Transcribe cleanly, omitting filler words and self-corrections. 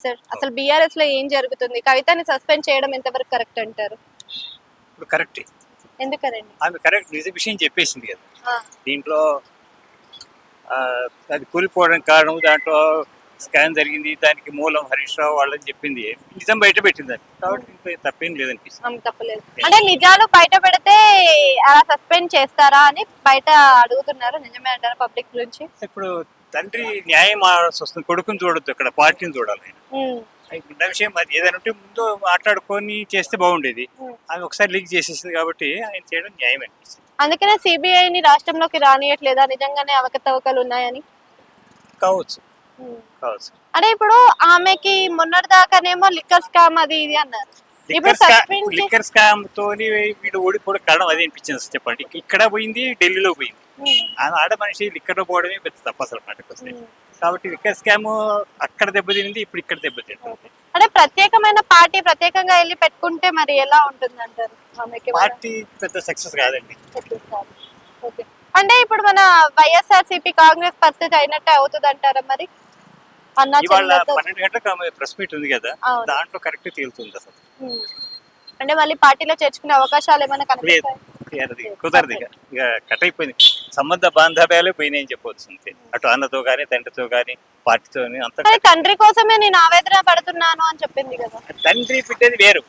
Sir అసలు BRS లో ఏం జరుగుతుంది? కవితని సస్పెండ్ చేయడం ఎంతవరకు కరెక్ట్ అంటారు? ఇప్పుడు కరెక్ట్. ఎందుకనండి? ఆమె కరెక్ట్ నిజ విషయం చెప్పేసింది కదా. ఆ, దీంట్లో అది కూలిపోవడానికి కారణం దాంట్లో స్కామ్ జరిగింది, దానికి మూలం హరీష్ రావు వాళ్ళని చెప్పింది నిజం బయట పెట్టింది అది. కాబట్టి ఇంకా తప్పేం లేదనిపిస్తుంది. ఆమె తప్పలేదు. అంటే నిజాలు బయట పెడితే అలా సస్పెండ్ చేస్తారా అని బయట అడుగుతున్నారు. నిజమే అంటారా పబ్లిక్ గురించి? ఇప్పుడు తండ్రి న్యాయం ఆడాల్సి వస్తుంది, కొడుకుని చూడొద్దు, ఇక్కడ పార్టీని చూడాలి ఆయన. ఉమ్, ఉన్న విషయం అది ఏదైనా ఉంటే ముందు మాట్లాడుకొని చేస్తే బాగుండేది. ఉమ్. ఆమె ఒకసారి లీక్ చేసేసింది కాబట్టి ఆయన చేయడం న్యాయం అనిపిస్తుంది. అందుకనే సిబిఐని రాష్ట్రంలోకి రానియట్లేదా? నిజంగానే అవకతవకలు ఉన్నాయని? కావచ్చు ఉమ్. కావచ్చు. అంటే ఇప్పుడు ఆమెకి మొన్నటి దాకానేమో లిక్కర్ స్కామ్ అది ఇది అన్నారు. ఇప్పుడు సస్పెండ్ లిక్కర్ స్కామ్ తోని వీడు ఓడిపోవడం కారణం అదే అనిపించింది అసలు చెప్పండి. ఇక్కడ పోయింది, ఢిల్లీలో పోయింది. ఆమె ఆడ మనిషి లిక్కర్ లో పోవడమే పెద్ద తప్పు అసలు మాటకు వస్తే. కాబట్టి లిక్కర్ స్కామ్ అక్కడ దెబ్బతింది, ఇప్పుడు ఇక్కడ దెబ్బతింది. అంటే ప్రత్యేకమైన పార్టీ ప్రత్యేకంగా వెళ్ళి పెట్టుకుంటే మరి ఎలా ఉంటుంది అంటారు? ఆమెకి పార్టీ పెద్ద సక్సెస్ కాదండి. ఓకే. అంటే ఇప్పుడు మన వైఎస్ఆర్సీపీ కాంగ్రెస్ పరిస్థితి అయినట్టే అవుతుంది అంటారా మరి? ఇవాళ 12 గంటలకు ఆమె ప్రెస్ మీట్ ఉంది కదా, అవును. దాంట్లో కరెక్ట్ తేలుతుంది అసలు. అంటే మళ్ళీ పార్టీలో చేర్చుకునే అవకాశాలు ఏమైనా కనిపిస్తాయి? అది కుదరదు, ఇక కట్ అయిపోయింది. సంబంధ బాంధవ్యాలే పోయినాయి అని చెప్పవచ్చు అంతే. అటు అన్నతో గానీ, తండ్రితో గానీ, పార్టీతో అంత. తండ్రి కోసమే నేను ఆవేదన పడుతున్నాను అని చెప్పింది కదా. తండ్రి బిడ్డది వేరు.